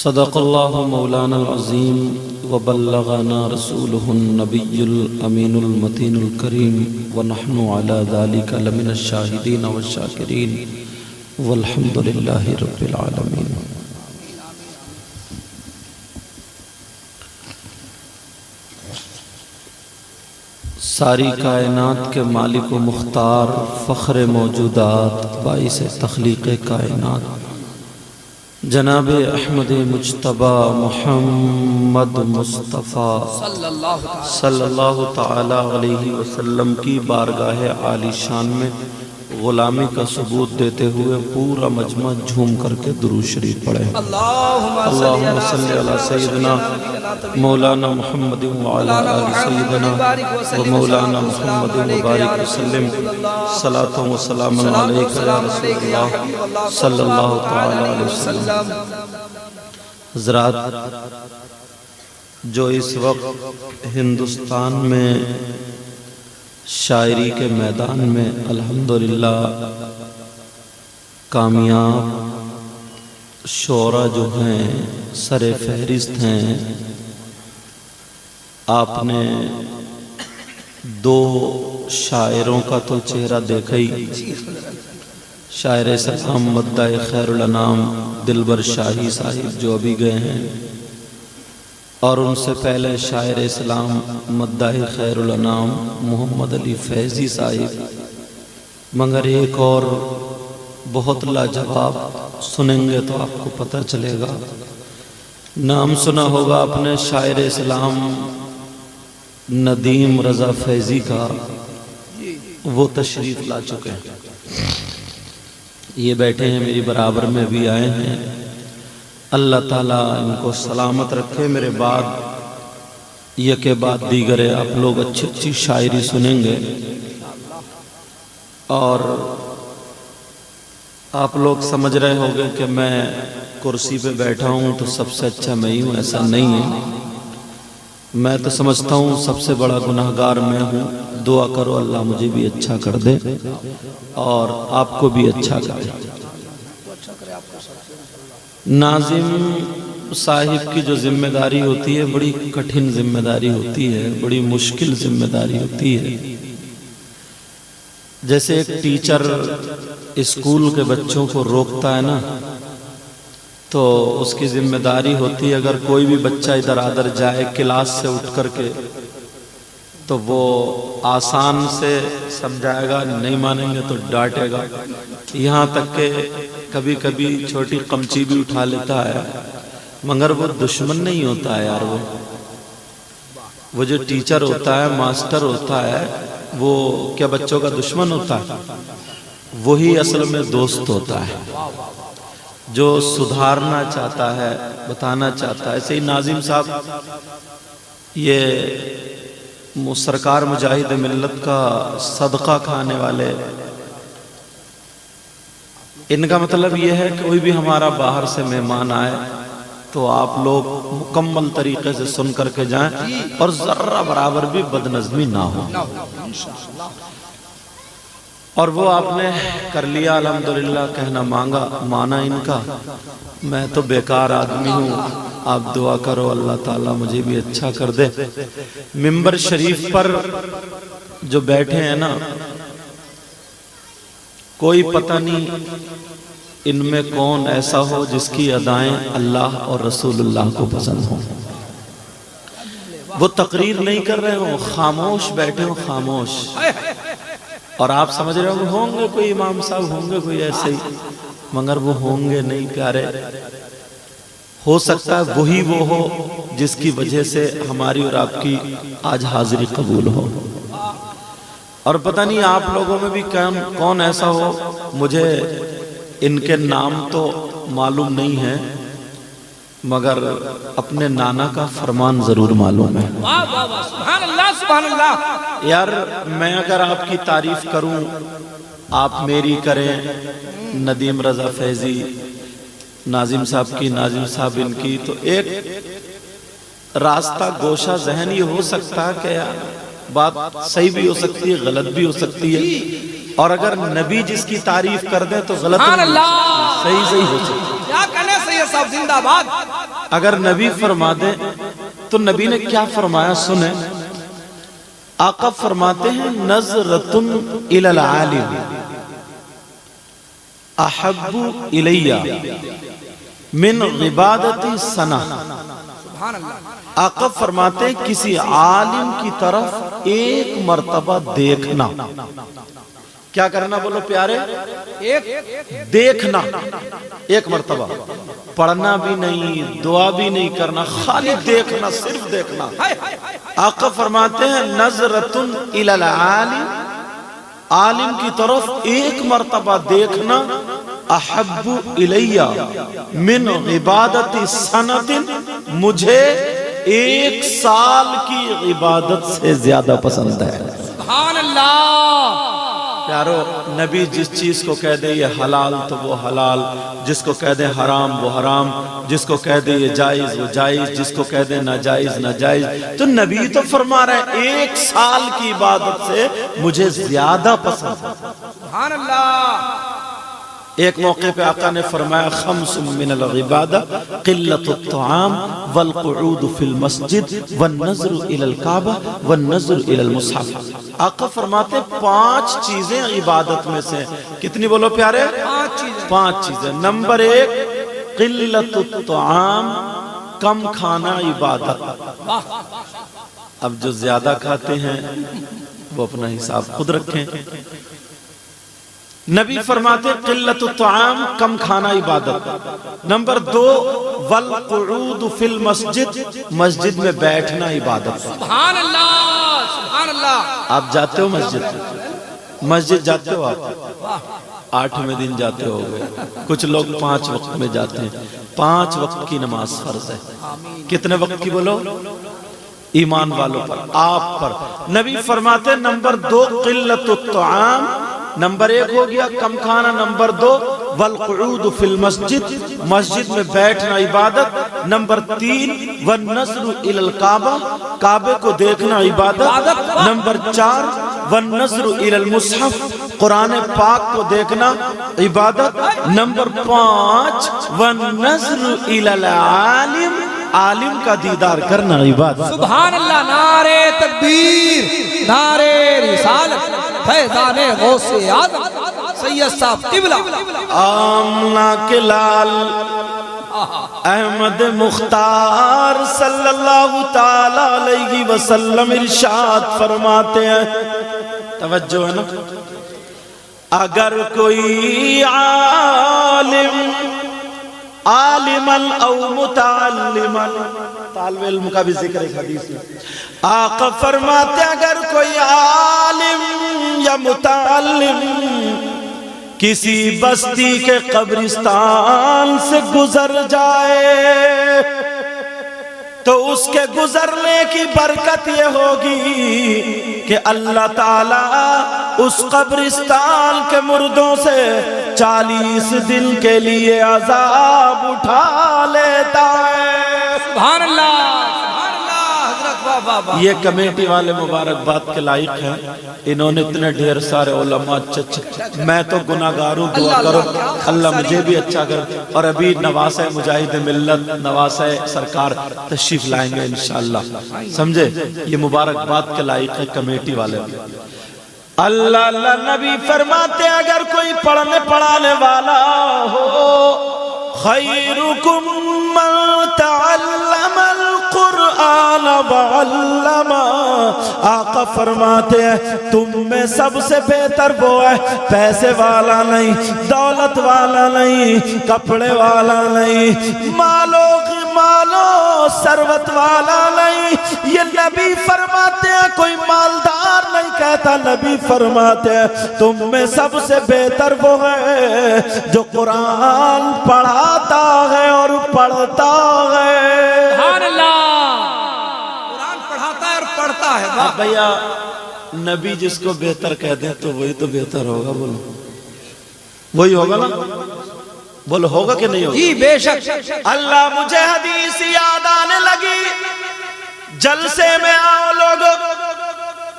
صدق اللہ مولانا العظیم وبلغنا رسولہ النبی الامین المتین الکریم ونحن علی ذلک لمن الشاہدین والشاکرین والحمد للہ رب العالمین۔ ساری کائنات کے مالک و مختار، فخر موجودات، باعث تخلیق کائنات، جناب احمد مجتبی محمد مصطفیٰ صلی اللہ تعالی علیہ وسلم کی بارگاہ عالی شان میں غلامی کا ثبوت دیتے ہوئے پورا مجمع جھوم کر کے درود شریف پڑھے۔ اللہم صلی علی سیدنا مولانا محمد وعلی آل سیدنا و مولانا محمد مبارک وسلم، صلاۃ و سلام علیک یا رسول اللہ صلی اللہ تعالی علیہ وسلم۔ حضرات، جو اس وقت ہندوستان میں شاعری کے میدان میں الحمدللہ کامیاب شعراء جو ہیں، سر فہرست ہیں، آپ نے دو شاعروں کا تو چہرہ دیکھا ہی، شاعر اسلام مداح خیر الانام دلبر شاہی صاحب جو ابھی گئے ہیں، اور ان سے پہلے شاعر اسلام مداح خیر الانام محمد علی فیضی صاحب، مگر ایک اور بہت لاجواب سنیں گے تو آپ کو پتہ چلے گا۔ نام سنا ہوگا اپنے شاعر اسلام ندیم رضا فیضی کا، وہ تشریف لا چکے ہیں، یہ بیٹھے ہیں، میری برابر میں بھی آئے ہیں۔ اللہ تعالیٰ ان کو سلامت رکھے۔ میرے بعد یہ کے بعد دیگرے آپ لوگ اچھی اچھی شاعری سنیں گے، اور آپ لوگ سمجھ رہے ہوگے کہ میں کرسی پہ بیٹھا ہوں تو سب سے اچھا میں ہی ہوں، ایسا نہیں ہے۔ میں تو سمجھتا ہوں سب سے بڑا گناہگار میں ہوں۔ دعا کرو اللہ مجھے بھی اچھا کر دے اور آپ کو بھی اچھا کر دے۔ ناظم صاحب کی جو ذمہ داری ہوتی ہے بڑی کٹھن ذمہ داری ہوتی ہے، بڑی مشکل ذمہ داری ہوتی ہے۔ جیسے ایک ٹیچر اسکول کے بچوں کو روکتا ہے نا، تو اس کی ذمہ داری ہوتی ہے اگر کوئی بھی بچہ ادھر ادھر جائے کلاس سے اٹھ کر کے تو وہ آسان سے سمجھائے گا، نہیں مانیں گے تو ڈانٹے گا، یہاں تک کہ کبھی کبھی چھوٹی قمچی بھی اٹھا لیتا ہے، مگر وہ دشمن نہیں ہوتا ہے یار۔ وہ جو ٹیچر ہوتا ہے، ماسٹر ہوتا ہے، وہ کیا بچوں کا دشمن ہوتا ہے؟ وہی اصل میں دوست ہوتا ہے، جو سدھارنا چاہتا ہے، بتانا چاہتا ہے۔ ایسے ہی ناظم صاحب یہ سرکار مجاہد ملت کا صدقہ کھانے والے، ان کا مطلب یہ ہے کہ کوئی بھی ہمارا باہر سے مہمان آئے تو آپ لوگ مکمل طریقے سے سن کر کے جائیں اور ذرہ برابر بھی بدنظمی نہ ہو۔ اور وہ آپ نے کر لیا الحمدللہ، کہنا مانگا، مانا ان کا۔ میں تو بیکار آدمی ہوں، آپ دعا کرو اللہ تعالیٰ مجھے بھی اچھا کر دے۔ ممبر شریف پر جو بیٹھے ہیں نا، کوئی پتہ نہیں ان میں کون ایسا ہو جس کی ادائیں اللہ اور رسول اللہ کو پسند ہوں۔ وہ تقریر نہیں کر رہے ہوں، خاموش بیٹھے ہوں، خاموش، اور آپ سمجھ رہے ہوں گے کوئی امام صاحب ہوں گے کوئی ایسے ہی، مگر وہ ہوں گے نہیں پیارے۔ ہو سکتا ہے وہی وہ ہو جس کی وجہ سے ہماری اور آپ کی آج حاضری قبول ہو، اور پتہ نہیں آپ لوگوں میں بھی کون ایسا ہو، مجھے ان کے نام تو معلوم نہیں ہے مگر اپنے نانا کا فرمان ضرور معلوم ہے۔ سبحان اللہ سبحان اللہ۔ یار میں اگر آپ کی تعریف کروں، آپ میری کریں، ندیم رضا فیضی ناظم صاحب کی، ناظم صاحب ان کی، تو ایک راستہ گوشہ ذہن یہ ہو سکتا ہے کہ بات صحیح بھی ہو سکتی ہے، غلط بھی ہو سکتی ہے، اور اگر نبی جس کی تعریف کر دیں تو غلط سبحان اللہ، صحیح ہو سکتی ہے۔ کیا کہنے سے یہ صاحب زندہ باد۔ اگر نبی فرما دے تو نبی نے کیا فرمایا سنیں. آقا فرماتے ہیں نظرتن الی العالم احب الی من عبادت سنہ. سبحان اللہ. آقا فرماتے ہیں کسی عالم کی طرف ایک مرتبہ دیکھنا. کیا کرنا بولو پیارے؟ ایک دیکھنا ایک مرتبہ. پڑھنا بھی نہیں، دعا بھی نہیں کرنا، خالی دیکھنا، صرف دیکھنا. آقا فرماتے ہیں نظرتن الی العالم، عالم کی طرف ایک مرتبہ دیکھنا احب الی من عبادت سنۃ، مجھے 1 سال کی عبادت سے زیادہ پسند ہے. سبحان اللہ. پیارو نبی جس چیز کو کہہ دے یہ حلال تو وہ حلال، جس کو کہہ دے حرام وہ حرام، جس کو کہہ دے یہ جائز وہ جائز، جس کو کہہ دے ناجائز ناجائز. تو نبی تو فرما رہے ہیں 1 سال کی عبادت سے مجھے زیادہ پسند ہے. سبحان اللہ. ایک موقع پہ آقا نے فرمایا خمس من العبادہ قلت الطعام والقعود فی المسجد والنظر الی الکعبہ والنظر الی المصحف. آقا فرماتے 5 چیزیں عبادت میں سے. کتنی بولو پیارے؟ 5 چیزیں. نمبر 1 قلت الطعام، کم کھانا عبادت. اب جو زیادہ کھاتے ہیں وہ اپنا حساب خود رکھیں. نبی فرماتے قلت الطعام، کم کھانا عبادت. نمبر 2 والقعود فی المسجد، مسجد میں بیٹھنا عبادت. سبحان اللہ. سبحان اللہ. آپ جاتے ہو مسجد جاتے ہو؟ آپ 8ویں دن جاتے ہو گئے. کچھ لوگ 5 وقت میں جاتے ہیں. 5 وقت کی نماز فرض ہے. کتنے وقت کی بولو؟ ایمان والوں پر، آپ پر. نبی فرماتے نمبر 2 قلت الطعام، نمبر 1 ہو گیا کم کھانا. نمبر 2 والقعود فی المسجد، مسجد میں بیٹھنا عبادت. نمبر 3 والنظر الی الکعبہ، کعبے کو دیکھنا عبادت. نمبر 4 والنظر الی المصحف، قرآن پاک کو دیکھنا عبادت. نمبر 5 والنظر الی العالم، عالم کا دیدار کرنا عبادت. سبحان اللہ. نعرے تکبیر، نعرے رسالت، فیضان غوث اعظم سید صاحب قبلہ. آمنہ کے لال احمد مختار صلی اللہ تعالی علیہ وسلم ارشاد فرماتے ہیں، توجہ ہے نا، اگر کوئی عالما او متعلما، طالب علم کا بھی ذکر ہے حدیث میں. آقا فرماتے اگر کوئی عالم یا متعلم کسی بستی کے قبرستان سے گزر جائے تو اس کے گزرنے کی برکت یہ ہوگی کہ اللہ تعالیٰ اس قبرستان کے مردوں سے 40 دن کے لیے عذاب اٹھا لیتا ہے. سبحان اللہ. سبحان اللہ. حضرت واہ واہ واہ. یہ کمیٹی والے مبارکباد کے لائق ہیں. انہوں نے اتنے ڈھیر سارے علماء اچھا. میں تو گناہگار ہوں، دعا کرو اللہ مجھے بھی اچھا کر. اور ابھی نواسہ مجاہد ملت نواسہ سرکار تشریف لائیں گے انشاءاللہ. سمجھے؟ یہ مبارکباد کے لائق ہے کمیٹی والے. اللہ اللہ نبی فرماتے اگر کوئی پڑھنے پڑھانے والا ہو، خیرکم من تعلم القرآن وعلم، آقا فرماتے ہیں تم میں سب سے بہتر وہ ہے پیسے والا نہیں، دولت والا نہیں، کپڑے والا نہیں، مالو ثروت والا نہیں. یہ نبی فرماتے ہیں، کوئی مالدار نہیں کہتا. نبی فرماتے ہیں تم میں سب سے بہتر وہ ہے جو قرآن پڑھاتا ہے اور پڑھتا ہے. سبحان اللہ. قرآن پڑھاتا ہے اور پڑھتا ہے. اب بھیا نبی جس کو بہتر کہہ دیں تو وہی تو بہتر ہوگا. بولو وہی ہوگا نا؟ بولو ہوگا کہ نہیں ہوگا؟ جی بے شک. اللہ مجھے حدیث یاد آنے لگی. جلسے میں آؤ لوگوں،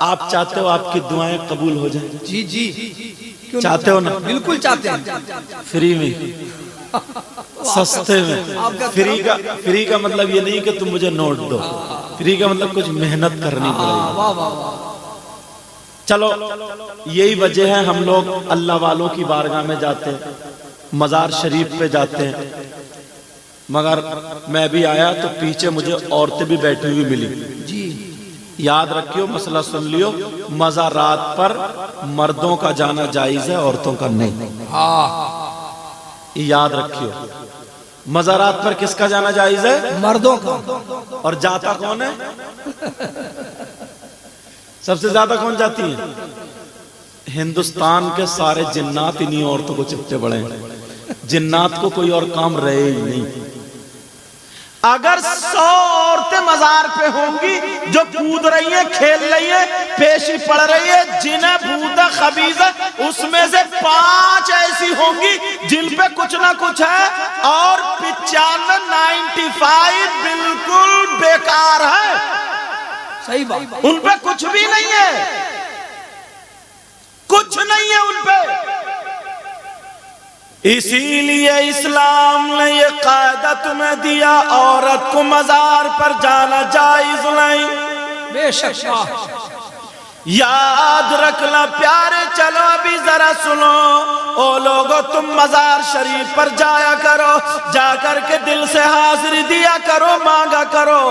آپ چاہتے ہو آپ کی دعائیں قبول ہو جائیں؟ جی جی. چاہتے ہو نا؟ بالکل چاہتے ہیں. فری میں سستے میں. فری کا مطلب یہ نہیں کہ تم مجھے نوٹ دو، فری کا مطلب کچھ محنت کرنی پڑے گی. واہ واہ واہ. چلو یہی وجہ ہے ہم لوگ اللہ والوں کی بارگاہ میں جاتے ہیں، مزار شریف پہ جاتے ہیں. مگر میں بھی آیا تو پیچھے مجھے عورتیں بھی بیٹھی ہوئی ملی. جی یاد رکھیو، مسئلہ سن لیو، مزارات پر مردوں کا جانا جائز ہے، عورتوں کا نہیں. یاد رکھیو، مزارات پر کس کا جانا جائز ہے؟ مردوں کا. اور جاتا کون ہے؟ سب سے زیادہ کون جاتی ہیں؟ ہندوستان کے سارے جنات انہی عورتوں کو چپتے بڑے ہیں. جنات کو کوئی اور کام رہے ہی نہیں. اگر 100 عورتیں مزار پہ ہوں گی جو کود رہی ہیں، کھیل رہی ہیں، پیشی پڑ رہی ہے، جنہیں بھوت خبیث ہے، اس میں سے 5 ایسی ہوں گی جن پہ کچھ نہ کچھ ہے، اور 95 بالکل بیکار ہے. صحیح بات. ان پہ کچھ بھی نہیں ہے، کچھ نہیں ہے ان پہ. اسی لیے اسلام نے یہ قاعدہ تمہیں دیا، عورت کو مزار پر جانا جائز نہیں. بے شک. یاد رکھنا پیارے. چلو ابھی ذرا سنو، او لوگو تم مزار شریف پر جایا کرو، جا کر کے دل سے حاضری دیا کرو، مانگا کرو.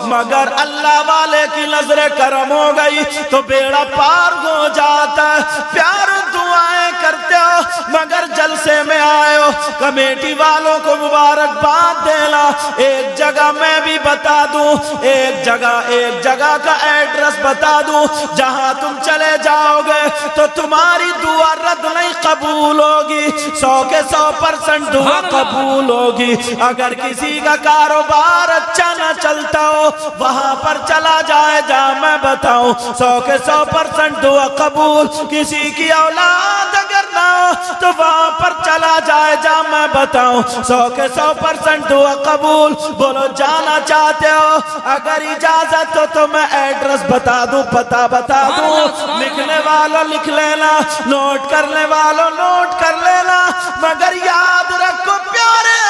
مگر اللہ والے کی نظر کرم ہو گئی تو بیڑا پار ہو جاتا ہے. پیارو دعائیں کرتے ہو مگر جلسے میں آئے ہو. کمیٹی والوں کو مبارکباد دینا. ایک جگہ میں بھی بتا دوں، ایک جگہ کا ایڈریس بتا دوں، جہاں تم چلے جاؤ گے تو تمہاری دعا رد نہیں، قبول ہوگی. 100 کے 100% دعا قبول ہوگی. اگر کسی کا کاروبار اچھا نہ چلتا ہو، وہاں پر چلا جائے، جہاں میں بتاؤں 100 کے 100% دعا قبول. کسی کی اولاد اگر نہ ہو تو وہاں پر چلا جائے، جہاں میں بتاؤں 100 کے 100% دعا قبول. بولو جانا چاہتے ہو؟ اگر اجازت ہو تو میں ایڈریس بتا دوں، پتہ بتا دوں. لکھنے والوں لکھ لینا، نوٹ کرنے والوں نوٹ کر لینا. مگر یاد رکھو پیارے،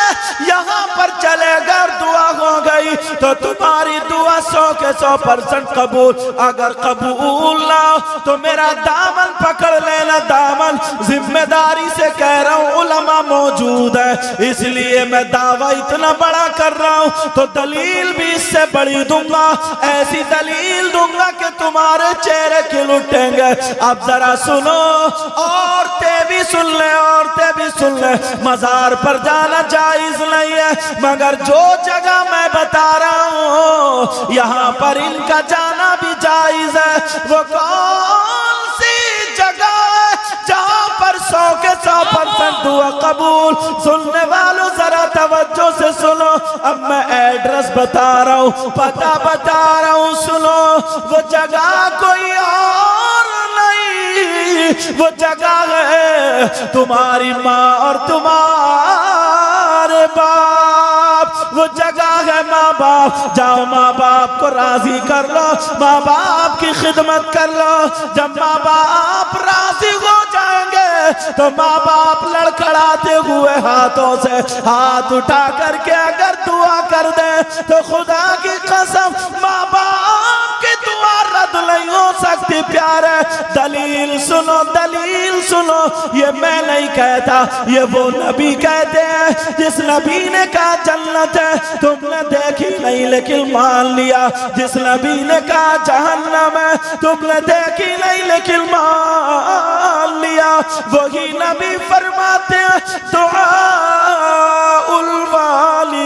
یہاں پر چلے گا دعا ہو گئی تو تمہاری دعا 100 کے 100% قبول. اگر قبول نہ ہو تو میرا دامن پکڑ لینا. دامن ذمہ داری سے کہہ رہا ہوں، علماء موجود ہے، اس لیے میں دعویٰ اتنا بڑا کر رہا ہوں تو دلیل بھی اس سے بڑی دوں گا. ایسی دلیل دوں گا کہ تمہارے چہرے کھل اٹھیں گے. اب ذرا سنو، عورتیں بھی سن لیں، عورتیں بھی سن لیں. مزار پر جانا جائز نہیں ہے، مگر جو جگہ میں بتا رہا ہوں یہاں پر ان کا جانا بھی جائز ہے. وہ کون سی جگہ ہے جہاں پر 100 کے 100% دعا قبول؟ سننے والوں ذرا توجہ سے سنو. اب میں ایڈریس بتا رہا ہوں، پتہ بتا رہا ہوں، سنو. وہ جگہ کوئی اور نہیں، وہ جگہ ہے تمہاری ماں اور تمہارے باپ. وہ جگہ ہے ماں باپ. جاؤ ماں باپ کو راضی کر لو، ماں باپ کی خدمت کر لو. جب ماں باپ راضی ہو جائیں گے تو ماں باپ لڑکھڑاتے ہوئے ہاتھوں سے ہاتھ اٹھا کر کے اگر دعا کر دے تو خدا کی قسم ماں باپ کی دعا رد نہیں ہو سکتی. پیارے دلیل سنو، دلیل سنو. یہ میں نہیں کہتا، یہ وہ نبی کہتے ہیں جس نبی نے کہا جنت ہے تم نے دیکھی نہیں لیکن مان لیا. جس نبی نے کہا جہنم ہے تم نے دیکھی نہیں لیکن مان لیا. وہی نبی فرماتے ہیں دعاء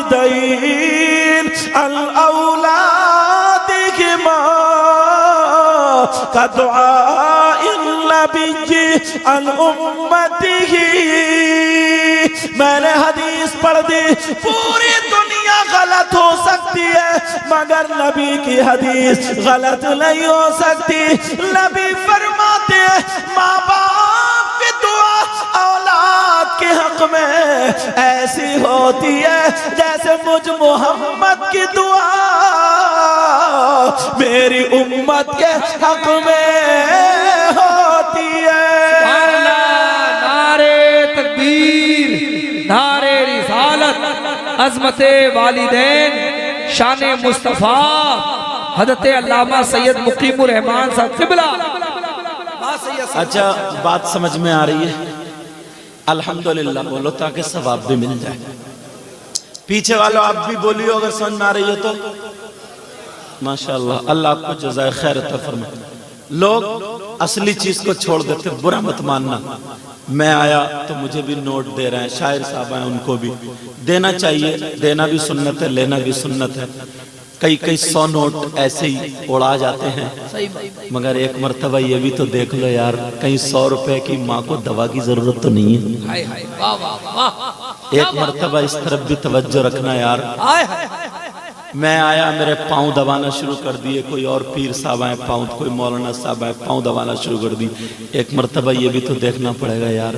الوالدین الاولادہما کا دعاء النبی عن امتہ. میں نے حدیث پڑھ دی، پوری دنیا غلط ہو سکتی ہے مگر نبی کی حدیث غلط نہیں ہو سکتی. نبی فرماتے ہیں ماں باپ کی دعا اولاد کے حق میں ایسی ہوتی ہے جیسے مجھ محمد کی دعا میری امت کے حق میں ہوتی ہے. نعرے تکبیر، نعرے عظمت والدین شان مصطفیٰ حضرت علامہ سید مقیم الرحمان صاحب قبلہ. اچھا بات سمجھ میں آ رہی ہے؟ الحمدللہ بولو تاکہ ثواب بھی مل جائے. پیچھے والوں آپ بھی بولیو اگر سمجھ میں آ رہی ہے تو. ماشاءاللہ اللہ آپ کو جزائے خیر عطا فرمائے. لوگ اصلی چیز کو چھوڑ دیتے، برا مت ماننا. میں آیا تو مجھے بھی نوٹ دے رہے ہیں، شاعر صاحب ہیں ان کو بھی دینا چاہیے. دینا بھی سنت ہے، لینا بھی سنت ہے. کئی 100 نوٹ ایسے ہی اڑا جاتے ہیں، مگر ایک مرتبہ یہ بھی تو دیکھ لو یار، کہیں 100 روپے کی ماں کو دوا کی ضرورت تو نہیں ہے. ایک مرتبہ اس طرف بھی توجہ رکھنا یار. میں آیا، میرے پاؤں دبانا شروع کر دیے. کوئی اور پیر صاحب آئے پاؤں، کوئی مولانا صاحب آئے پاؤں دبانا شروع کر دی. ایک مرتبہ یہ بھی تو دیکھنا پڑے گا یار،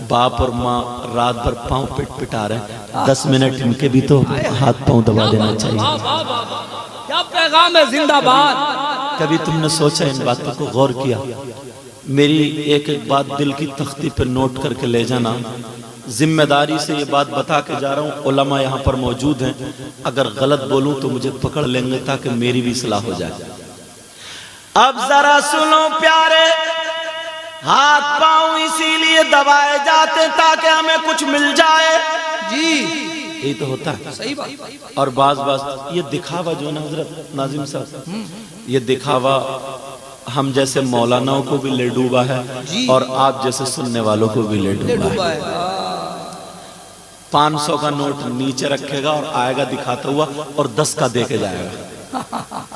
باپ اور ماں رات بھر پاؤں پٹا رہے ہیں، 10 منٹ ان کے بھی تو ہاتھ پاؤں دبا دینا چاہیے. کیا پیغام ہے زندہ باد. کبھی تم نے سوچا ان باتوں کو غور کیا؟ میری ایک ایک بات دل کی تختی پہ نوٹ کر کے لے جانا. ذمہ داری سے یہ بات بتا کے جا رہا ہوں، علماء یہاں پر موجود ہیں، اگر غلط بولوں تو مجھے پکڑ لیں گے تاکہ میری بھی اصلاح ہو جائے. اب ذرا سنو پیارے، ہاتھ پاؤں اسی لیے دبائے جاتے تاکہ ہمیں کچھ مل جائے. جی یہی تو ہوتا ہے. صحیح بات. اور بعض یہ دکھاوا جو نا حضرت ناظم صاحب، یہ دکھاوا ہم جیسے مولاناؤں کو بھی لے ڈوبا ہے اور آپ جیسے سننے والوں کو بھی لے ڈوبا ہے. 500 کا نوٹ نیچے رکھے گا اور آئے گا دکھاتا ہوا اور 10 کا دے کے جائے گا.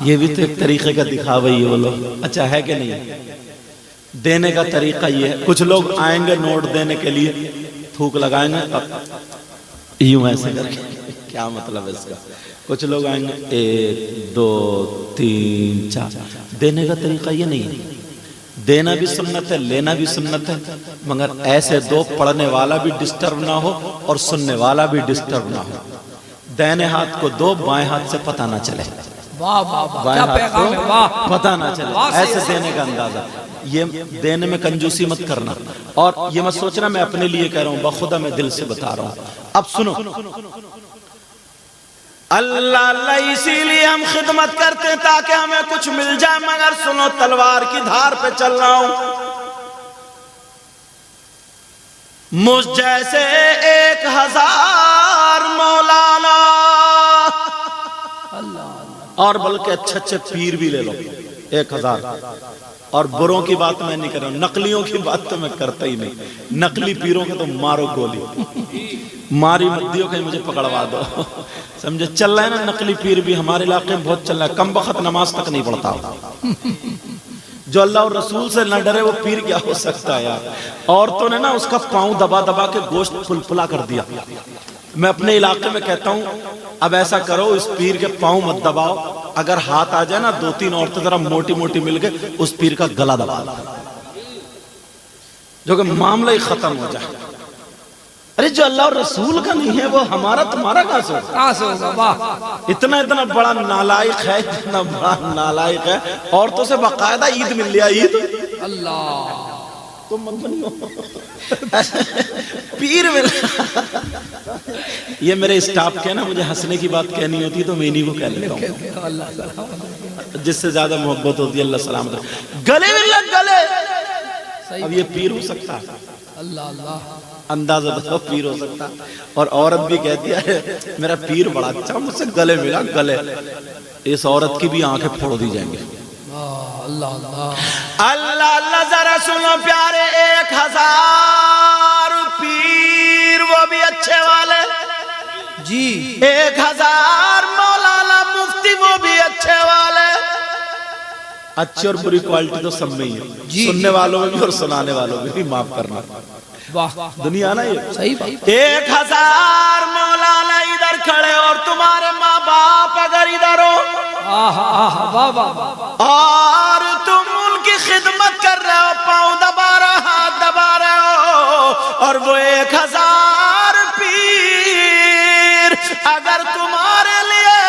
یہ بھی تو ایک طریقے کا دکھاوا ہی ہے. بولو اچھا ہے کہ نہیں؟ دینے کا طریقہ یہ ہے. کچھ لوگ آئیں گے نوٹ دینے کے لیے، تھوک لگائیں گے یوں ایسے کر کے. کیا مطلب ہے اس کا؟ کچھ لوگ آئیں گے 1 2 3 4. دینے کا طریقہ یہ نہیں ہے. دینا بھی سنت ہے، لینا بھی سنت ہے، مگر ایسے دو پڑھنے والا بھی ڈسٹرب نہ ہو اور سننے والا بھی ڈسٹرب نہ ہو. دائیں ہاتھ کو دو، بائیں ہاتھ سے پتہ نہ چلے. بائیں ہاتھ کو پتہ نہ چلے. ایسے دینے کا اندازہ. یہ دینے میں کنجوسی مت کرنا. اور یہ مت سوچنا میں اپنے لیے کہہ رہا ہوں، بخدا میں دل سے بتا رہا ہوں. اب سنو، اللہ اللہ اسی لیے ہم خدمت کرتے ہیں تاکہ ہمیں کچھ مل جائے. مگر سنو، تلوار کی دھار پہ چل رہا ہوں. مجھ جیسے 1000 مولانا، اور بلکہ اچھے پیر بھی لے لو 1000. اور بروں کی بات میں نہیں کر رہا ہوں، نقلیوں کی بات تو میں کرتا ہی نہیں. نقلی پیروں کے تو مارو گولی، ماری مدیوں کہیں مجھے پکڑوا دو. سمجھے؟ چل رہا ہے نا نقلی پیر بھی ہمارے علاقے میں بہت چل رہا ہے. کم بخت نماز تک نہیں پڑھتا. جو اللہ اور رسول سے نہ ڈرے وہ پیر کیا ہو سکتا ہے یار. عورتوں نے نا اس کا پاؤں دبا دبا کے گوشت پھلا کر دیا. میں اپنے علاقے میں کہتا ہوں اب ایسا کرو، اس پیر کے پاؤں مت دباؤ. اگر ہاتھ آ جائے نا 2-3 عورتیں ذرا موٹی موٹی مل کے اس پیر کا گلا دبا دو، جو کہ معاملہ ہی ختم ہو جائے. ارے جو اللہ اور رسول کا نہیں ہے وہ ہمارا تمہارا کہاں سے ہوگا؟ اتنا بڑا نالائق ہے، اتنا بڑا نالائق ہے. عورتوں سے باقاعدہ عید مل لیا. عید اللہ تم مت بنو پیر ملا. یہ میرے اسٹاف کے نا مجھے ہنسنے کی بات کہنی ہوتی تو میں انہی کو کہہ لیتا ہوں. جس سے زیادہ محبت ہوتی ہے اللہ سلامت. گلے مل گلے. اب یہ پیر ہو سکتا ہے؟ اللہ اندازہ بتاؤ پیر ہو سکتا. اور عورت بھی کہتی ہے میرا پیر بڑا اچھا، مجھ سے گلے ملا گلے. اس عورت کی بھی آنکھیں پھوڑ دی جائیں گے. اللہ اللہ ذرا سنو پیارے، 1000 پیر وہ بھی اچھے والے جی، 1000 مولانا مفتی وہ بھی اچھے والے. اچھی اور بری کوالٹی تو سب میں ہی ہے، سننے والوں میں بھی اور سنانے والوں میں بھی. معاف کرنا، دنیا نا یہ صحیح بات. 1000 مولانا ادھر کھڑے اور تمہارے ماں باپ اگر ادھر ہو اور تم ان کی خدمت کر رہے ہو، پاؤں دبا رہے ہو، ہاتھ دبا رہے ہو، اور وہ 1000 پیر اگر تمہارے لیے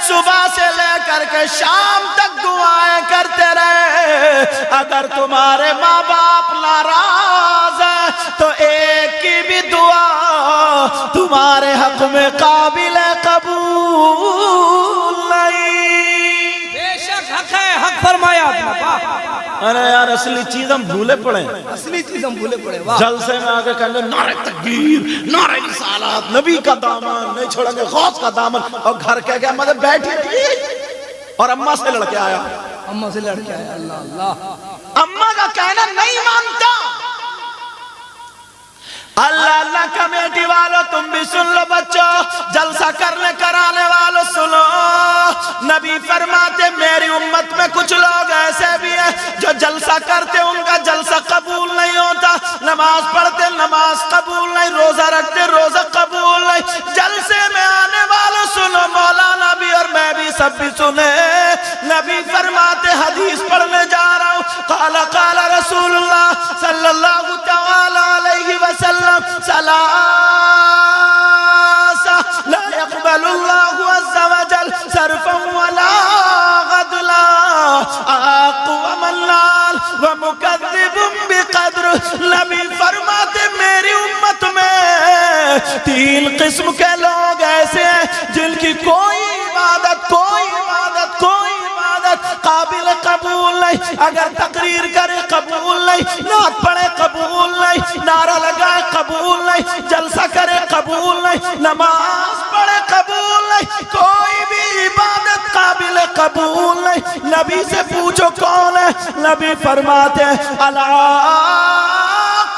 صبح سے لے کر کے شام تک دعائیں کرتے رہے، اگر تمہارے ماں باپ ناراض ہیں تو ایک کی بھی دعا تمہارے حق میں قابل قبول نہیں۔ بے شک حق ہے، حق فرمایا آپ نے۔ واہ ارے یار اصلی چیز ہم بھولے پڑے، اصلی چیز ہم بھولے پڑے۔ واہ جلسے میں آگے کہیں نعرہ تکبیر، نعرہ رسالت، نبی کا دامن نہیں چھوڑیں گے، غوث کا دامن، اور گھر کہہ گیا مدد بیٹھی تھی اور اماں سے لڑکے آیا، اماں سے لڑکے آیا۔ اللہ اللہ، اماں کا کہنا نہیں مانتا۔ اللہ اللہ کمیٹی والوں تم بھی سن لو بچوں، جلسہ کرنے کرانے والوں سنو، نبی فرماتے میری امت میں کچھ لوگ ایسے بھی ہیں جو جلسہ کرتے ان کا جلسہ قبول نہیں ہوتا، نماز پڑھتے نماز قبول نہیں، روزہ رکھتے روزہ قبول نہیں۔ جلسے میں آنے والوں سنو، مولانا بھی اور میں بھی سب بھی سنے، نبی فرماتے حدیث پڑھنے جا رہا ہوں، قال قال رسول اللہ صلی اللہ تعالی علیہ وسلم ثلاثة لا يقبل الله عز وجل صرفا ولا عدلا، عاق ومنان ومكذب بقدر۔ نبی فرماتے میری امت میں 3 قسم کے لوگ ایسے ہیں جن کی کوئی عبادت قابل قبول نہیں، اگر تقریر کرے قبول نہیں، نعت پڑھے قبول نہیں، نعرہ لگائے قبول نہیں، جلسہ کرے قبول نہیں، نماز پڑھے قبول نہیں، کوئی بھی عبادت قابل قبول نہیں۔ نبی سے پوچھو کون ہے؟ نبی فرماتے ہیں الا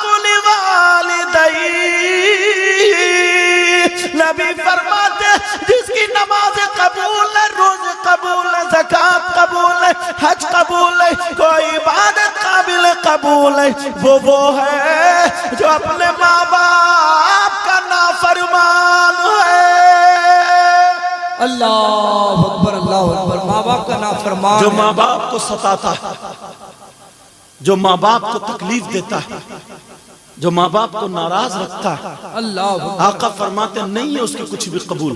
کل والدی، نبی فرماتے ہیں جس کی نماز قبول ہے، روزے قبول ہے، زکوٰۃ قبول ہے، حج قبول ہے، کوئی عبادت قابل قبول ہے، وہ ہے جو اپنے ماں باپ کا نافرمان ہے۔ اللہ اکبر، اللہ اکبر۔ ماں باپ کا نافرمان، جو ماں باپ کو ستاتا ہے، جو ماں باپ کو تکلیف دیتا ہے، جو ماں باپ کو ناراض رکھتا ہے، اللہ آقا فرماتے ہیں نہیں ہے اس کی کچھ بھی قبول۔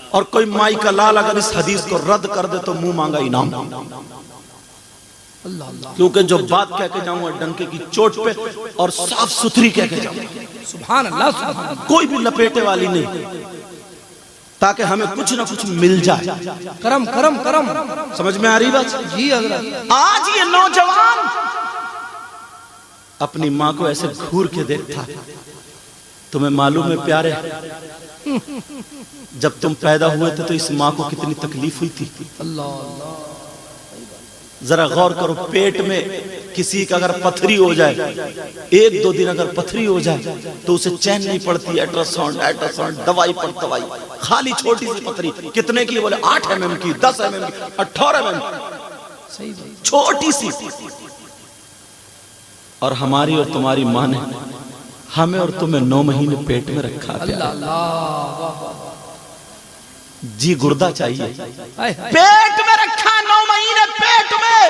اور کوئی مائی کا لال اگر اس حدیث کو رد کر دے تو منہ مانگا انعام، اللہ اللہ، کیونکہ جو بات کہہ کے جاؤں گا ڈنکے کی چوٹ پہ اور صاف ستھری کہہ کے جاؤں گا، سبحان اللہ سبحان اللہ۔ کوئی بھی لپیٹے والی نہیں، تاکہ ہمیں کچھ نہ کچھ مل جائے۔ کرم کرم کرم، سمجھ میں آ رہی بات؟ جی حضرت۔ آج یہ نوجوان اپنی ماں کو ایسے گھور کے دیکھتا، تمہیں معلوم ہے پیارے جب تم پیدا ہوئے تھے تو اس ماں کو کتنی تکلیف ہوئی تھی؟ اللہ اللہ، ذرا غور کرو، پیٹ میں کسی کا اگر پتھری ہو جائے، 1-2 دن اگر پتھری ہو جائے تو اسے چین نہیں پڑتی، الٹراساؤنڈ دوائی پر دوائی، خالی چھوٹی سی پتھری کتنے کی؟ بولے 8 mm کی، 10 mm کی، 18 mm کی، چھوٹی سی۔ اور ہماری اور تمہاری ماں نے ہمیں اور تمہیں 9 مہینے پیٹ میں رکھا، اللہ اللہ، جی گردہ چاہیے، ہائے ہائے، پیٹ میں رکھا 9 مہینے پیٹ میں۔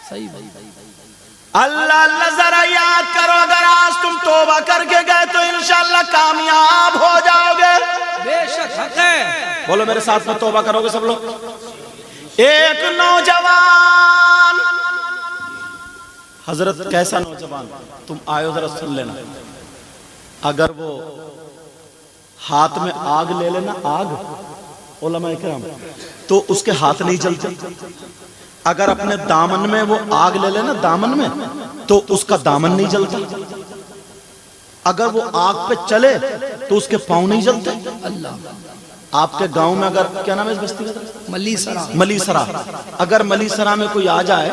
صحیح بھائی، اللہ اللہ ذرا یاد کرو، اگر آج تم توبہ کر کے گئے تو انشاءاللہ کامیاب ہو جاؤ گے۔ بے شک حق ہے۔ بولو میرے ساتھ میں توبہ کرو گے سب لوگ۔ ایک نوجوان، حضرت کیسا نوجوان؟ تم آئے ذرا سن لینا، اگر وہ ہاتھ میں آگ لے لینا، آگ علماء کرام، تو اس کے ہاتھ نہیں جلتے۔ اگر اپنے دامن میں وہ آگ لے لینا، دامن میں، تو اس کا دامن نہیں جلتا۔ اگر وہ آگ پہ چلے تو اس کے پاؤں نہیں جلتے۔ اللہ، آپ کے گاؤں میں اگر کیا نام ہے اس بستی کا؟ ملی سرا، اگر ملی سرا میں کوئی آ جائے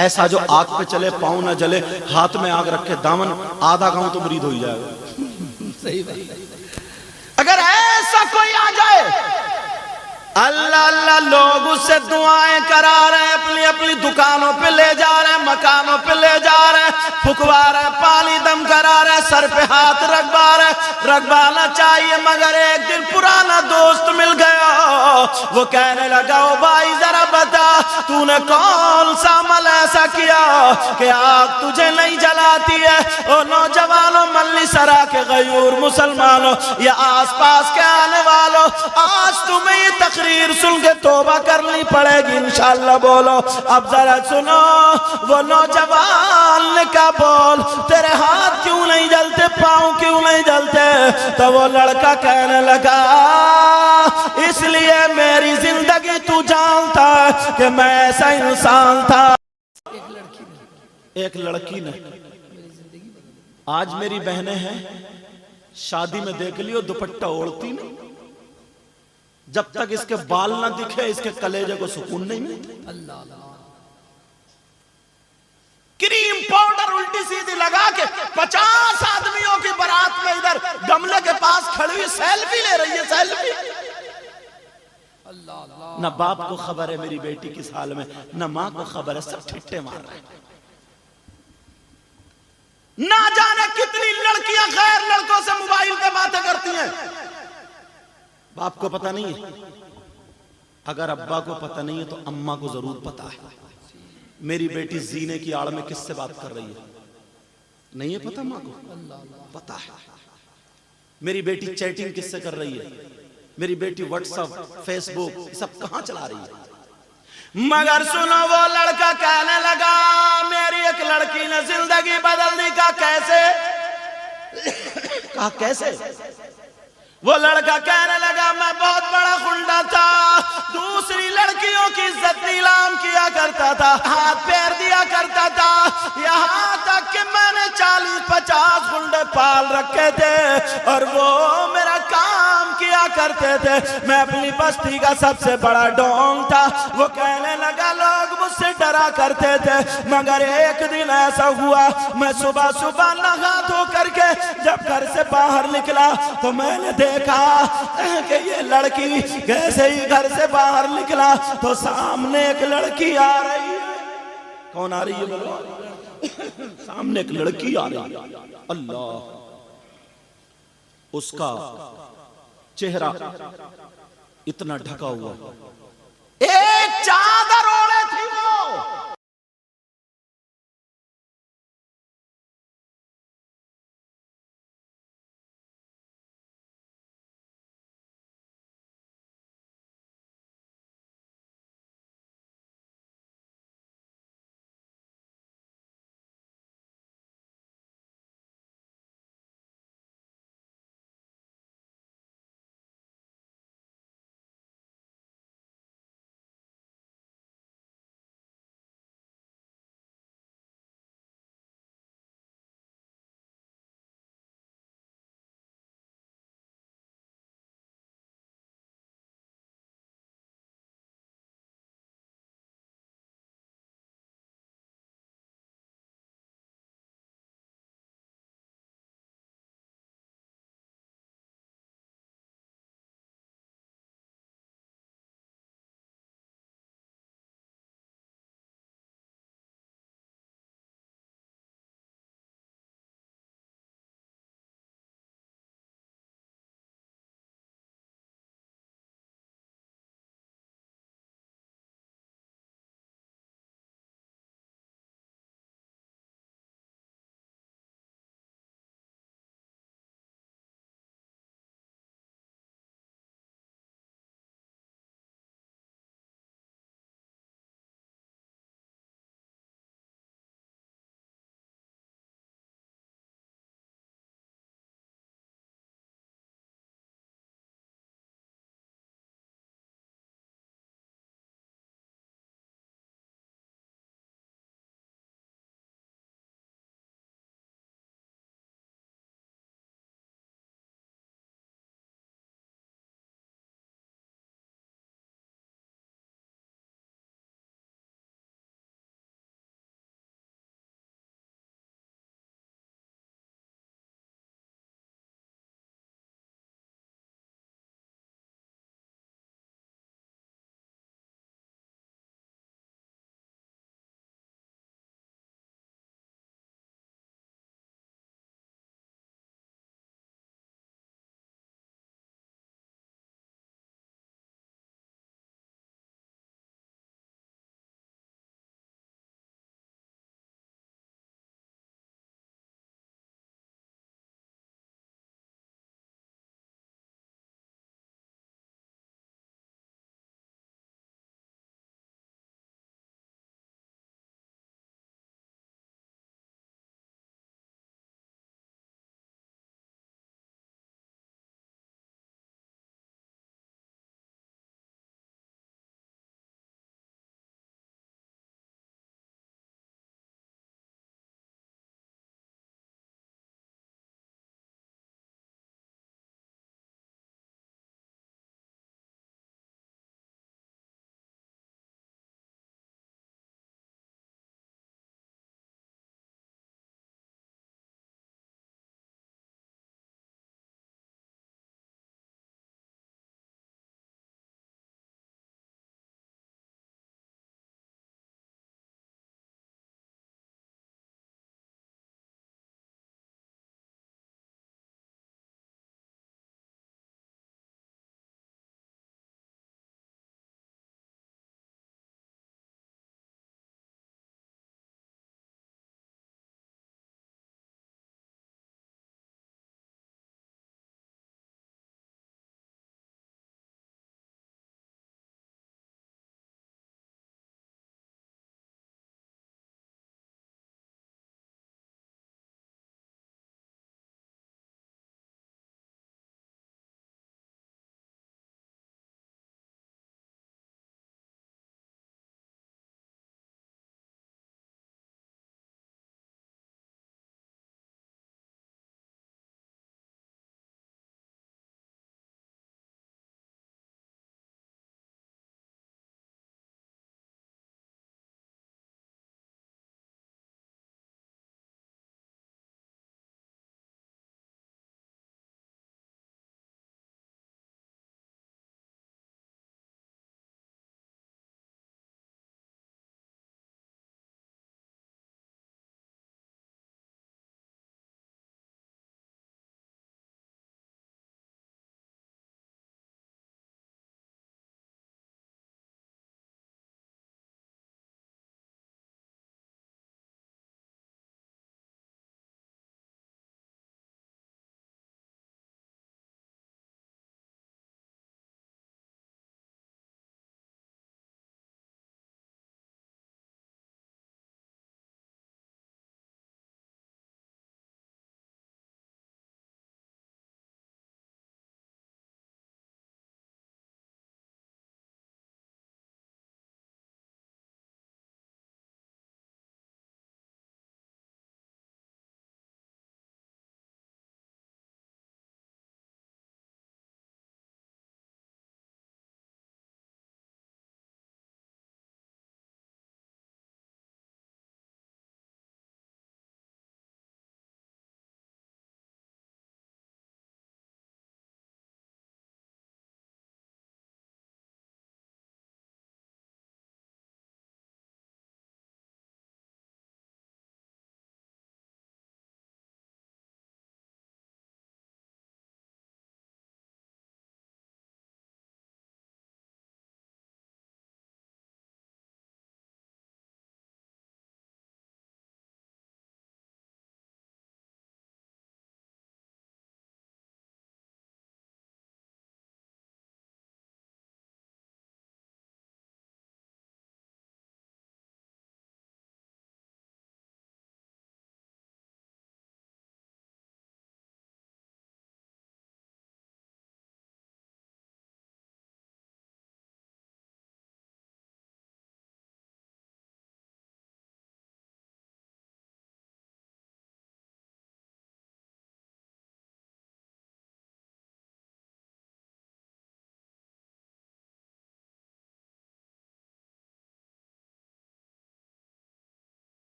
ایسا جو آگ پہ چلے، پاؤں نہ جلے، ہاتھ میں آگ رکھے، دامن، آدھا گاؤں تو مرید ہو ہی جائے گا۔ صحیح بھائی، اگر ایسا کوئی آ جائے، اللہ اللہ لوگ اس سے دعائیں کرا رہے ہیں، اپنی اپنی دکانوں پہ لے جا رہے ہیں، مکانوں پہ لے جا رہے ہیں، پھکوا رہے ہیں، پانی دم کرا رہے ہیں، سر پہ ہاتھ رکھوا رہے ہیں، رکھوانا چاہیے، مگر ایک دن پرانا دوست مل گیا، وہ کہنے لگا او بھائی ذرا بتا تو نے کون سا عمل ایسا کیا کہ آگ تجھے نہیں جلاتی ہے؟ او نوجوانوں، ملی سرا کے غیور مسلمانوں یا آس پاس کے آنے والوں، آج تمہیں یہ تقریر سن کے توبہ کرنی پڑے گی انشاءاللہ۔ بولو اب ذرا سنو، وہ نوجوان نے کہا بول تیرے ہاتھ کیوں نہیں جلتے، پاؤں کیوں نہیں جلتے؟ تو وہ لڑکا کہنے لگا اس لیے میری زندگی تو جانتا کہ میں ایسا انسان تھا۔ ایک لڑکی نے آج میری بہنیں ہیں شادی میں دیکھ لیو دوپٹہ اوڑھتی نہیں، جب تک اس کے بال نہ دکھے اس کے کلیجے کو سکون نہیں ملتا۔ کریم پاؤڈر الٹی سیدھی لگا کے 50 آدمیوں کی برات میں ادھر گملے کے پاس کھڑی ہوئی سیلفی لے رہی ہے، سیلفی۔ نہ باپ کو خبر ہے میری بیٹی کس حال میں، نہ ماں کو خبر ہے، سب ٹھٹے مار رہے ہیں۔ نہ جانے کتنی لڑکیاں غیر لڑکوں سے موبائل پہ باتیں کرتی ہیں، باپ کو پتہ نہیں ہے۔ اگر ابا کو پتہ نہیں ہے تو اماں کو ضرور پتہ ہے۔ میری بیٹی زینے کی آڑ میں کس سے بات کر رہی ہے نہیں ہے پتہ، ماں کو پتہ ہے۔ میری بیٹی چیٹنگ کس سے کر رہی ہے، میری بیٹی واٹس ایپ، فیس بک سب کہاں چلا رہی ہے۔ مگر سنو وہ لڑکا کہنے لگا میری ایک لڑکی نے زندگی بدل دی۔ کہا کیسے؟ کہا کیسے؟ وہ لڑکا کہنے لگا میں بہت بڑا غنڈہ تھا، دوسری لڑکیوں کی عزت نیلام کیا کرتا تھا، ہاتھ پیر دیا کرتا تھا، یہاں تک کہ میں نے 40-50 غنڈے پال رکھے تھے اور وہ میرا کام کیا کرتے تھے، میں اپنی بستی کا سب سے بڑا ڈونگ تھا۔ وہ کہنے لگا لوگ مجھ سے ڈرا کرتے تھے، مگر ایک دن ایسا ہوا میں صبح صبح نہا دھو کر کے جب گھر سے باہر نکلا تو میں نے دیکھا کہ یہ لڑکی کیسے ہی گھر سے باہر نکلا تو سامنے ایک لڑکی آ رہی ہے۔ کون آ رہی ہے بولو؟ سامنے ایک لڑکی آ رہی ہے۔ اللہ، اس کا چہرہ اتنا ڈھکا ہوا، ایک چادر اوڑھے تھی وہ۔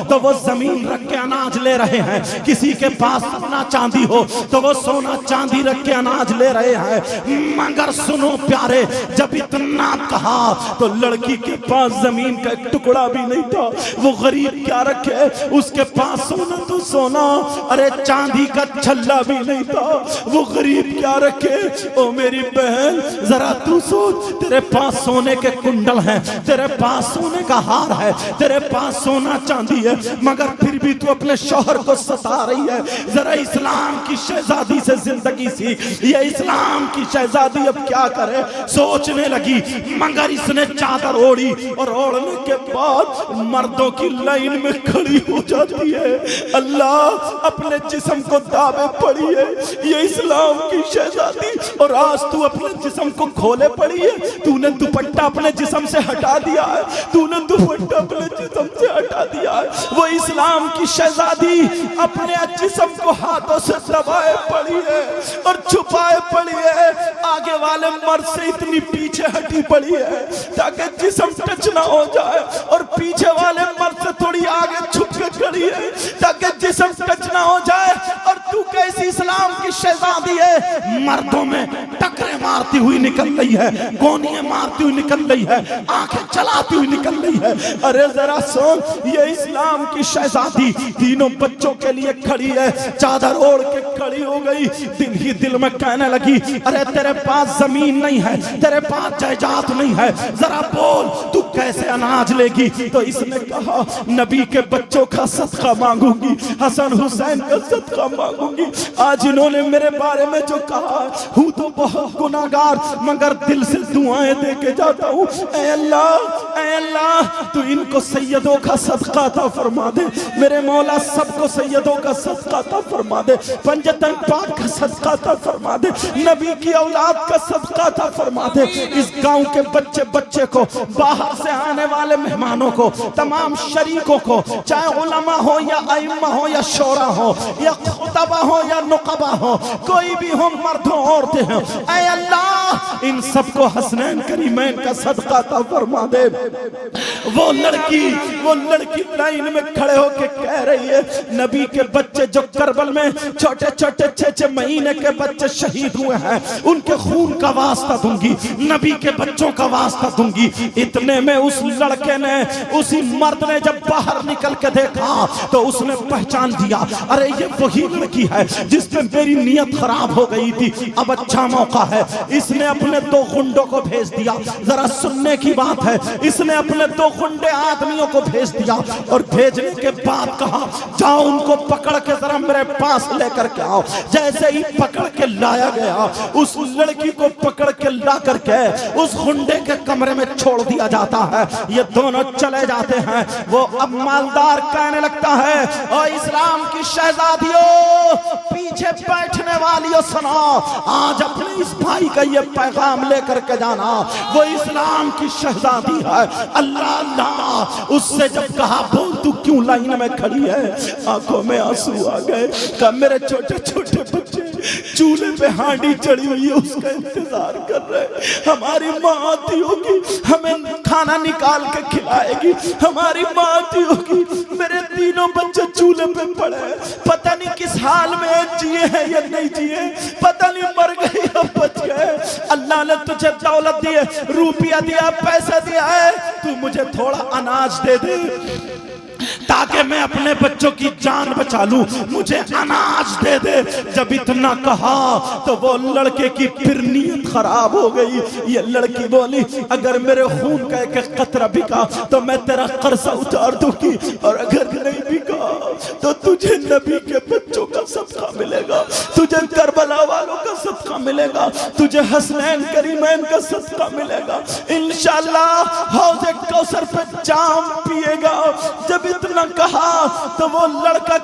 تو وہ زمین رکھ کے اناج لے رہے ہیں، کسی کے پاس سونا چاندی ہو تو وہ سونا چاندی رکھ کے اناج لے رہے ہیں۔ مگر سنو پیارے، جب اتنا کہا تو لڑکی کے پاس زمین کا ایک ٹکڑا بھی نہیں تھا۔ وہ غریب کیا رکھے، اس کے پاس سونا تو سونا، ارے چاندی کا چھلا بھی نہیں تھا، وہ غریب کیا رکھے۔ او میری بہن ذرا تو سوچ، تیرے پاس سونے کے کنڈل ہیں، تیرے پاس سونے کا ہار ہے، تیرے پاس سونا چاندی ہے، مگر پھر بھی تو اپنے شوہر کو ستا رہی ہے۔ ذرا اسلام کی شہزادی سے زندگی سیکھ۔ یہ اسلام کی شہزادی اب کیا کرے، سوچنے لگی، مگر اس نے چادر اوڑھی اور اوڑھنے کے بعد مردوں کی لائن میں کھڑی ہو جاتی ہے۔ اللہ اپنے جسم کو دابے پڑی ہے، یہ اسلام کی شہزادی، اور آج تو اپنے جسم کو کھولے پڑی ہے۔ تو نے دوپٹہ اپنے جسم سے ہٹا دیا ہے، تو نے دوپٹہ اپنے جسم سے ہٹا دیا ہے۔ وہ اسلام کی شہزادی اپنے جسم کو ہاتھوں سے دبائے پڑی ہے اور چھپائے پڑی ہے، آگے والے مرد سے اتنی پیچھے ہٹی پڑی ہے تاکہ جسم ٹچ نہ ہو جائے، اور پیچھے والے مرد سے تھوڑی آگے چھپ کے کھڑی ہے تاکہ جسم ٹچ نہ ہو جائے۔ اور تو کیسی اسلام کی شہزادی ہے، مردوں میں ٹکرے مارتی ہوئی نکل رہی ہے، گونیاں مارتی ہوئی نکل رہی ہے، آنکھیں چلاتی ہوئی نکل رہی ہے۔ ارے ذرا سن، یہ اسلام کی شہزادی تینوں بچوں کے لیے کھڑی ہے، چادر اوڑھ کے کھڑی ہو گئی، دل ہی دل میں کہنے لگی، ارے تیرے پاس زمین نہیں ہے، تیرے پاس جائیداد نہیں ہے، ذرا بول تو کیسے اناج لے گی؟ تو اس نے کہا، نبی کے بچوں کا صدقہ مانگوں گی، حسن حسین کا صدقہ مانگوں گی۔ آج انہوں نے میرے بارے میں جو کہا، ہوں تو بہت گناہگار مگر دل سے دعائیں دے کے جاتا ہوں، اے اللہ تو ان کو سیدوں کا صدقہ عطا فرما دے، میرے مولا سب کو سیدوں کا صدقہ عطا فرما دے، پنجتن پاک کا صدقہ عطا فرما دے، نبی کی اولاد کا صدقہ عطا فرما دے۔ اس گاؤں کے بچے کو، باہر سے آنے والے مہمانوں کو، تمام شریکوں کو، چاہے علماء ہو یا ائمہ ہو یا شورا ہو یا خطبہ ہو یا نقبہ ہو، کوئی بھی ہو، مرد ہو عورتیں ہیں، اے اللہ ان سب کو حسنین کریمین کا صدقہ عطا فرما دے۔ وہ لڑکی لائن میں کھڑے ہو کے کہہ رہی ہے، نبی کے بچے جو کربل میں چھوٹے چھوٹے 6 مہینے کے بچے شہید ہوئے ہیں، ان کے خون کا واسطہ دوں گی، نبی کے بچوں کا واسطہ دوں گی۔ اتنے میں اس لڑکے نے، اسی مرد نے جب باہر نکل کے دیکھا تو اس نے پہچان دیا، ارے یہ وہی لڑکی ہے جس پہ میری نیت خراب ہو گئی تھی، اب اچھا موقع ہے۔ اس نے اپنے 2 غنڈوں کو بھیج دیا، ذرا سننے کی بات ہے، اس نے اپنے 2 غنڈے آدمیوں کو بھیج دیا، اور بھیجنے کے بعد کہا، جاؤ ان کو پکڑ کے ذرا میرے پاس لے کر کے آؤ۔ جیسے ہی پکڑ کے لایا گیا، اس لڑکی کو پکڑ کے لا کر کے اس غنڈے کے کمرے میں چھوڑ دیا جاتا ہے، یہ دونوں چلے جاتے ہیں۔ وہ اب مالدار کہنے لگتا ہے، او اسلام کی شہزادیوں، پیچھے بیٹھنے والیوں سنو، آج اپنے اس بھائی کا یہ پیغام لے کر کے جانا، وہ اسلام کی شہزادی ہے۔ اللہ اس سے جب کہا، بول تو کیوں لائن میں کھڑی ہے، آنکھوں میں آنسو آ گئے، کہ میرے چھوٹے چھوٹے بچے چولہے پہ ہانڈی چڑھی ہوئی ہے، اس کا انتظار کر رہے ہیں، ہماری ماں آتی ہوگی، ہمیں کھانا نکال کے کھلائے گی، ہماری ماں آتی ہوگی۔ میرے تینوں بچے چولہے پہ پڑے، پتہ نہیں کس حال میں جیے ہیں یا نہیں جیے، پتہ نہیں مر گئے یا بچ گئے۔ اللہ نے تجھے دولت دی ہے، روپیہ دیا، پیسہ دیا ہے، تو مجھے تھوڑا اناج دے دے تاکہ میں اپنے بچوں کی جان بچا لوں، مجھے اناج دے دے۔ جب اتنا کہا تو وہ لڑکے کی پھر نیت خراب ہو گئی۔ یہ لڑکی بولی، اگر میرے خون کا ایک قطرہ بکا تو میں تیرا قرضہ اتار دوں گی، اور اگر نہیں بکا تو تجھے نبی کے بچوں کا صدقہ ملے گا، تجھے کربلا والوں کا صدقہ ملے گا، تجھے حسنین کریمین کا صدقہ ملے گا، انشاءاللہ حوض کوثر پہ جام پیے گا۔ جب اتنا کہا تو وہ لڑکا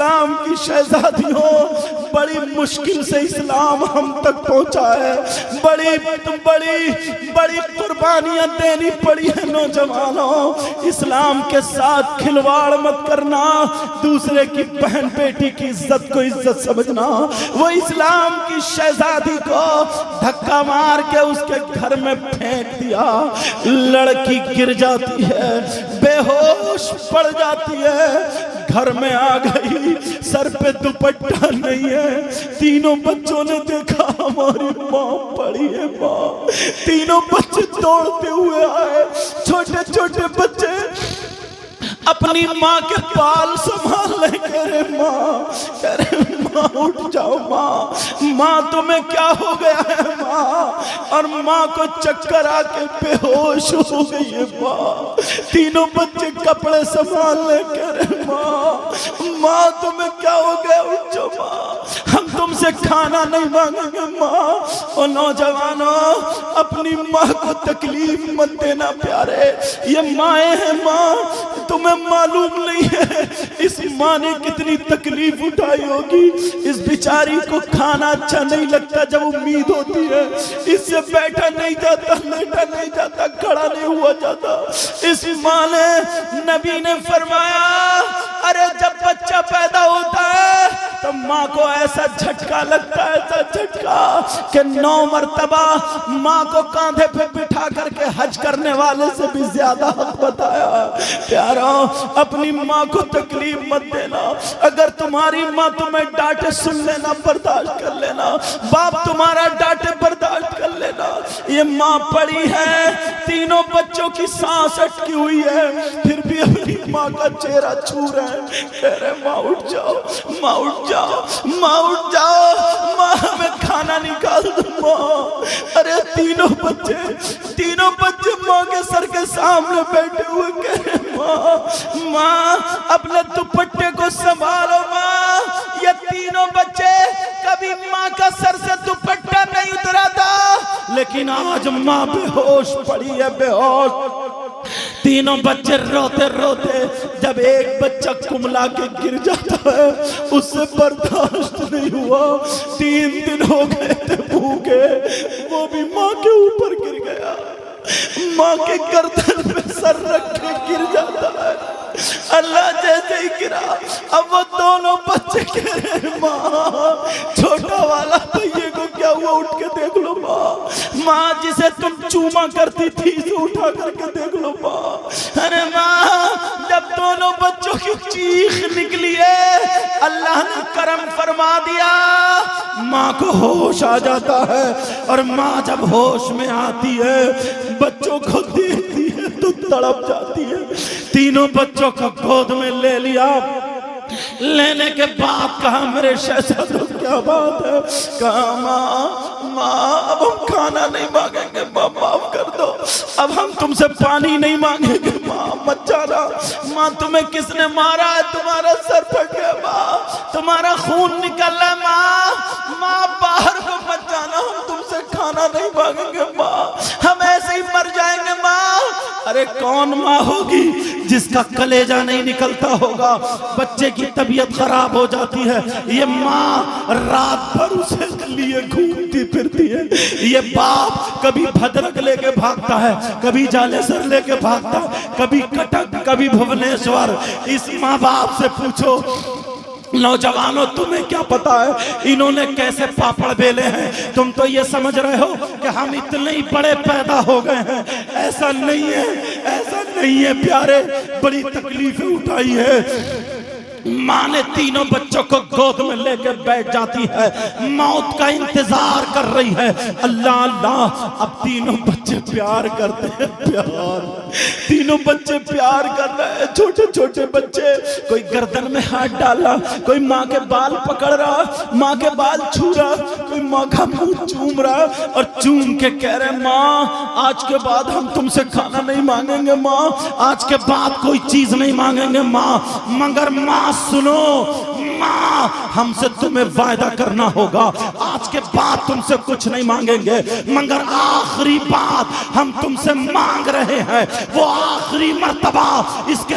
اسلام کی شہزادیوں بڑی مشکل سے اسلام ہم تک پہنچا ہے، بڑی قربانیاں دینی پڑی ہے۔ نوجوانوں اسلام کے ساتھ کھلواڑ مت کرنا، دوسرے کی بہن بیٹی کی عزت کو عزت سمجھنا۔ وہ اسلام کی شہزادی کو دھکا مار کے اس کے گھر میں پھینک دیا، لڑکی گر جاتی ہے، بے ہوش پڑ جاتی ہے، گھر میں آ گئی، سر پہ دوپٹہ نہیں ہے۔ تینوں بچوں نے دیکھا ہماری ماں پڑی ہے ماں۔ تینوں بچے دوڑتے ہوئے آئے، چھوٹے چھوٹے بچے اپنی ماں کے بال سنبھال لے، کہہ رہے ماں اٹھ جاؤ ماں تمہیں کیا ہو گیا ہے ماں؟ اور ماں کو چکر آ کے بے ہوش ہو گئی ہے ماں۔ تینوں بچے کپڑے سنبھال لے، کہہ رہے ماں تمہیں کیا ہو گیا؟ اٹھ جاؤ ماں، ہم تم سے کھانا نہیں مانگیں گے ماں۔ اور نوجوانوں اپنی ماں کو تکلیف مت دینا پیارے، یہ مائیں ہیں ماں، تمہیں معلوم نہیں ہے اس ماں نے کتنی تکلیف اٹھائی ہوگی۔ اس بیچاری کو کھانا اچھا نہیں لگتا جب امید ہوتی ہے، اس سے بیٹھا نہیں جاتا، لیٹا نہیں جاتا، کھڑا نہیں ہوا جاتا۔ اس ماں نے، نبی نے فرمایا ارے جب بچہ پیدا ہوتا ہے تو ماں کو ایسا جھٹکا لگتا ہے، ایسا جھٹکا کہ 9 مرتبہ ماں کو کاندھے پہ بٹھا کر کے حج کرنے والے سے بھی زیادہ حق بتایا۔ پیارا اپنی ماں کو تکلیف مت دینا، اگر تمہاری ماں تمہیں ڈانٹے سن لینا، برداشت کر لینا، باپ تمہارا ڈانٹے برداشت کر لینا۔ یہ ماں پڑی ہے، تینوں بچوں کی سانس اٹکی ہوئی ہے، پھر بھی اپنی ماں کا چہرہ چھو رہے ہیں، کہہ رہے ماں اٹھ جاؤ، ماں اٹھ جاؤ، ماں اٹھ جاؤ، ماں ہمیں کھانا نکال دو ماں۔ ارے تینوں بچے ماں کے سر کے سامنے بیٹھے ہوئے کہہ رہے ماں اپنے دوپٹے کو سنبھالو ماں۔ یہ تینوں بچے کبھی ماں کا سر سے دوپٹہ نہیں اترا تھا، لیکن آج ماں بے ہوش پڑی ہے، بے ہوش۔ تینوں بچے روتے روتے، جب ایک بچہ کملا کے گر جاتا ہے اس سے برداشت نہیں ہوا، 3 دن ہو گئے تھے بھوکے، وہ بھی ماں کے اوپر گر گیا، ماں کے گردن پہ سر رکھ کے گر جاتا ہے۔ اللہ جیسے ہی گرا، اب وہ دونوں بچے کہہ رہے ہیں ماں چھوٹا والا بھئیے کو کیا ہوا، اٹھ کے دیکھ لو ماں جسے تم چوما کرتی تھی اسے اٹھا کر کے دیکھ لو ماں۔ ارے ماں جب دونوں بچوں کی چیخ نکلی ہے اللہ نے کرم فرما دیا، ماں کو ہوش آ جاتا ہے، اور ماں جب ہوش میں آتی ہے بچوں کو دیکھتی ہے تو تڑپ جاتی ہے۔ تینوں بچوں کو گود میں لے لیا، لینے کے بعد کہا میرے شہزادوں کیا بات ہے؟ کہا ماں اب ہم کھانا نہیں مانگیں گے ماں، معاف کر دو، اب ہم تم سے پانی نہیں مانگیں گے ماں، مت جانا ماں، تمہیں کس نے مارا ہے؟ تمہارا سر پھٹ گیا ماں، تمہارا خون نکل رہا ہے ماں، باہر کو مت جانا، ہم تم سے کھانا نہیں مانگیں گے ماں، ہم ایسے ہی مر جائیں گے ماں۔ ارے کون ماں ہوگی جس کا کلیجہ نہیں نکلتا ہوگا؟ بچے کی طبیعت خراب ہو جاتی ہے، یہ ماں رات بھر اسے لیے گھومتی پھرتی ہے، یہ باپ کبھی بھدرک لے کے بھاگتا ہے، کبھی جالے سر لے کے بھاگتا ہے، کبھی کٹک، کبھی بھونیشور۔ اس ماں باپ سے پوچھو نوجوانوں تمہیں کیا پتا ہے انہوں نے کیسے پاپڑ بیلے ہیں؟ تم تو یہ سمجھ رہے ہو کہ ہم اتنے ہی بڑے پیدا ہو گئے ہیں، ایسا نہیں ہے، ایسا نہیں ہے پیارے، بڑی تکلیفیں اٹھائی ہے۔ ماں نے تینوں بچوں کو گود میں لے کے بیٹھ جاتی ہے، موت کا انتظار کر رہی ہے۔ اللہ اللہ، اب تینوں بچے پیار کرتے ہیں، تینوں بچے پیار کر رہے ہیں، چھوٹے چھوٹے بچے، کوئی گردن میں ہاتھ ڈالا، کوئی ماں کے بال پکڑ رہا، ماں کے بال چھو رہا، کوئی ماں کا منہ چوم رہا، اور چوم کے کہہ رہے ماں آج کے بعد ہم تم سے کھانا نہیں مانگیں گے ماں، آج کے بعد کوئی چیز نہیں مانگیں گے ماں، مگر ماں سنو ماں ہم سے تمہیں وعدہ کرنا ہوگا، آج کے بعد تم سے کچھ نہیں مانگیں گے، مگر آخری بات ہم تم سے مانگ رہے ہیں، وہ آخری مرتبہ، اس کے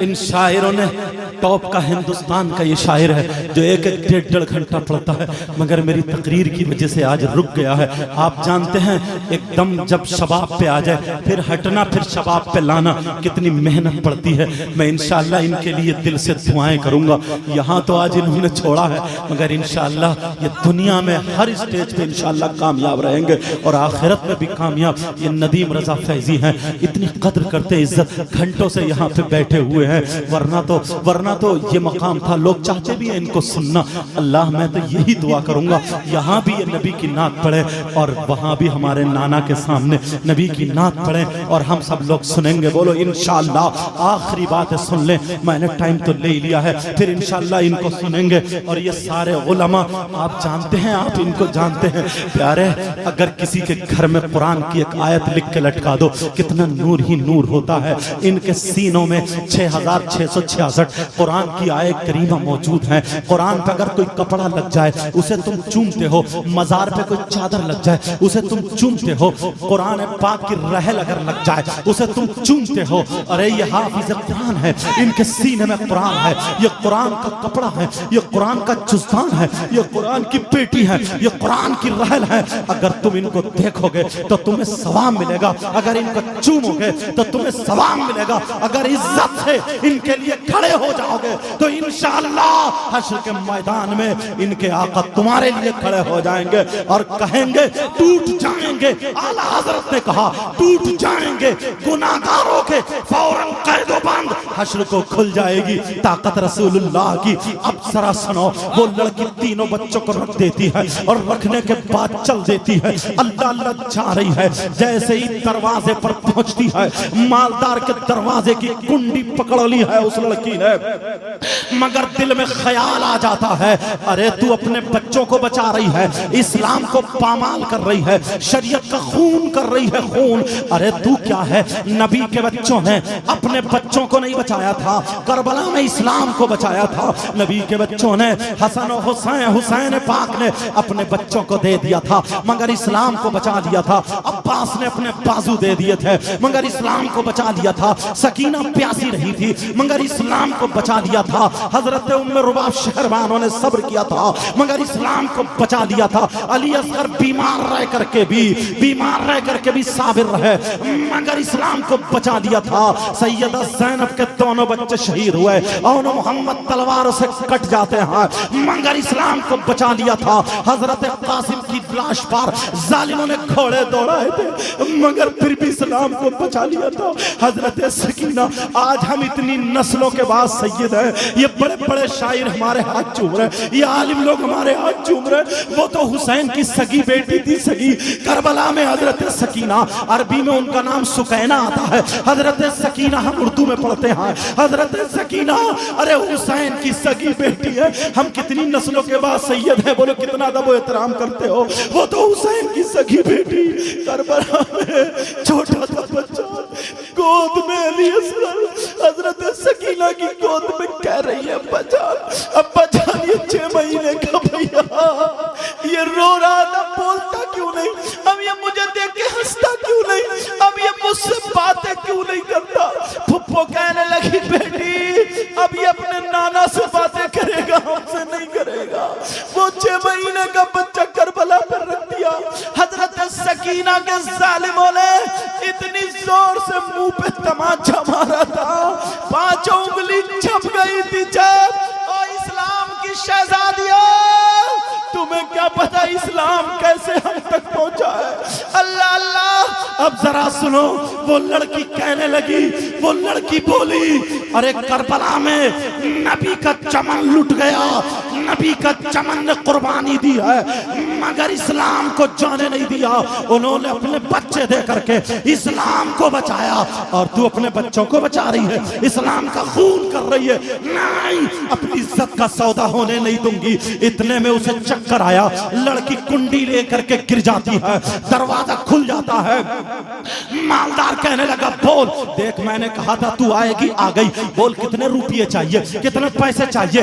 ان شاعروں نے ٹاپ کا ہندوستان کا یہ شاعر ہے جو ایک ایک 1.5 گھنٹہ پڑھتا ہے، مگر میری تقریر کی وجہ سے آج رک گیا ہے۔ آپ جانتے ہیں ایک دم جب شباب پہ آ جائے پھر ہٹنا، پھر شباب پہ لانا کتنی محنت پڑتی ہے۔ میں انشاءاللہ ان کے لیے دل سے دعائیں کروں گا۔ یہاں تو آج انہوں نے چھوڑا ہے، مگر انشاءاللہ یہ دنیا میں ہر اسٹیج پہ انشاءاللہ کامیاب رہیں گے اور آخرت میں بھی کامیاب۔ یہ ندیم رضا فیضی ہیں، اتنی قدر کرتے عزت، گھنٹوں سے یہاں پہ بیٹھے ہوئے ہیں، ورنہ تو یہ مقام تھا، لوگ چاہتے بھی ہیں ان کو سننا۔ اللہ میں تو یہی دعا کروں گا یہاں بھی یہ نبی کی نعت پڑھے اور وہاں بھی ہمارے نانا کے سامنے نبی کی نعت پڑھے اور ہم سب لوگ سنیں گے۔ بولو انشاءاللہ۔ آخری بات ہے، سن لیں، میں نے ٹائم تو لے لیا ہے، پھر انشاءاللہ ان کو سنیں گے۔ اور یہ سارے علماء آپ جانتے ہیں، آپ ان کو جانتے ہیں پیارے، اگر کسی کے گھر میں قرآن کی ایک آیت لکھ کے لٹکا دو کتنا نور ہی نور ہوتا ہے۔ ان کے سینوں میں 6666 قرآن کی آیت کریمہ موجود ہیں۔ قرآن پہ اگر کوئی کپڑا لگ جائے اسے تم چومتے ہو، مزار پہ کوئی چادر لگ جائے اسے تم چومتے ہو، قرآن پاک کی رحل اگر لگ جائے اسے تم چومتے ہو۔ ارے یہ حافظ قرآن ہے، ان کے سینے میں قرآن ہے، یہ قرآن کا کپڑا ہے، یہ قرآن کا جزدان ہے، یہ قرآن کی پیٹی ہے، یہ قرآن کی رحل ہے۔ اگر تم ان کو دیکھو گے تو تمہیں ثواب ملے گا، اگر ان کو چومو گے تو تمہیں ثواب ملے گا، اگر عزت سے ان کے لیے کھڑے ہو جاؤ گے تو انشاءاللہ حشر کے میدان میں ان کے آقا تمہارے لیے کھڑے ہو جائیں گے اور کہیں گے ٹوٹ جائیں گے۔ اعلیٰ حضرت نے کہا ٹوٹ جائیں گے گناہگاروں کے فوراً قید و بند، حشر کو کھل جائے گی طاقت رسول اللہ کی۔ اب ذرا سنو، وہ لڑکی تینوں بچوں کو رکھ دیتی ہے اور رکھنے کے بعد چل دیتی ہے، اللہ اللہ جا رہی ہے۔ جیسے ہی دروازے پر پہنچتی ہے، مالدار کے دروازے کی کنڈی پکڑ لی ہے اس لڑکی نے، مگر دل میں خیال آ جاتا ہے ارے تو اپنے بچوں کو بچا رہی ہے، اسلام کو پامال کر رہی ہے، شریعت کا خون کر رہی ہے، خون۔ ارے تو کیا ہے، نبی کے بچوں نے اپنے بچوں کو نہیں بچایا تھا، کربلا میں اسلام کو بچایا تھا۔ نبی کے بچوں نے حسن و حسین پاک نے اپنے بچوں کو دے دیا تھا مگر اسلام کو بچا دیا تھا۔ عباس نے اپنے بازو دے دیے تھے مگر اسلام کو بچا دیا تھا۔ سکینہ پیاسی رہی تھی مگر اسلام کو بچا دیا تھا۔ حضرت ام رباب شہربانوں نے صبر کیا تھا مگر اسلام کو بچا دیا تھا۔ علی اصغر بیمار رہ کر کے بھی صابر رہے مگر اسلام کو بچا دیا تھا۔ سیدہ زینب کے دونوں بچے شہید ہوئے اور محمد تلوار سے کٹ جاتے ہیں مگر اسلام کو بچا لیا تھا۔ حضرت قاسم کی لاش پر ظالموں نے گھوڑے دوڑائے تھے مگر پھر بھی اسلام کو بچا لیا تھا۔ حضرت سکینہ، آج ہم اتنی نسلوں کے بعد سید ہیں، یہ بڑے بڑے شاعر ہمارے ہاتھ چوم رہے، یہ عالم لوگ ہمارے ہاتھ چوم رہے۔ وہ تو حسین کی سگی بیٹی تھی، سگی کربلا میں حضرت سکینہ، عربی میں ان کا نام سکینہ آتا ہے۔ حضرت سکینہ ہم اردو میں پڑھتے ہیں حضرت سکینہ، ارے حسین کی سگی بیٹی ہے۔ ہم کتنی نسلوں کے بعد سید ہیں، بولو کتنا ادب و احترام کرتے ہو۔ وہ تو حسین کی سگی بیٹی کربلا میں چھوٹا تھا بچہ، گود میں علی اصغر حضرت سکینہ کی گود میں کہہ رہی ہے ابا جان یہ 6 مہینے کا بھیا یہ رو رہا تھا، بولتا کیوں نہیں؟ اب یہ مجھے دیکھ کے ہنستا کیوں نہیں؟ اب یہ مجھ سے باتیں کیوں نہیں کرتا؟ پھپھو کہنے لگی بیٹی اب یہ اپنے نانا سے باتیں کرے گا، ہم سے نہیں کرے گا۔ وہ 6 مہینے کا بچہ کربلا پر رکھ دیا۔ حضرت سکینہ کے ظالموں نے اتنی زور سے منہ پہ تماچا مارا تھا، 5 انگلی چھپ گئی تھی جب۔ اور اسلام کی شہزادیوں، تمہیں کیا پتا اسلام کیسے ہم تک پہنچا ہے؟ اللہ اللہ۔ اب ذرا سنو، وہ لڑکی کہنے لگی، وہ لڑکی بولی ارے کربلا میں نبی کا چمن لٹ گیا، نبی کا چمن نے قربانی دی ہے مگر اسلام کو جانے نہیں دیا۔ انہوں نے اپنے بچے دے کر کے اسلام کو بچایا اور تو اپنے بچوں کو بچا رہی ہے، اسلام کا خون کر رہی ہے۔ نہیں، اپنی عزت کا سودا ہونے نہیں دوں گی۔ اتنے میں اسے چکر آیا، لڑکی کنڈی لے کر کے گر جاتی ہے، دروازہ کھل جاتا ہے۔ مالدار کہنے لگا بول، دیکھ میں نے کہا تھا تو آئے گی، آ گئی، بول کتنے روپیے چاہیے، کتنے پیسے چاہیے؟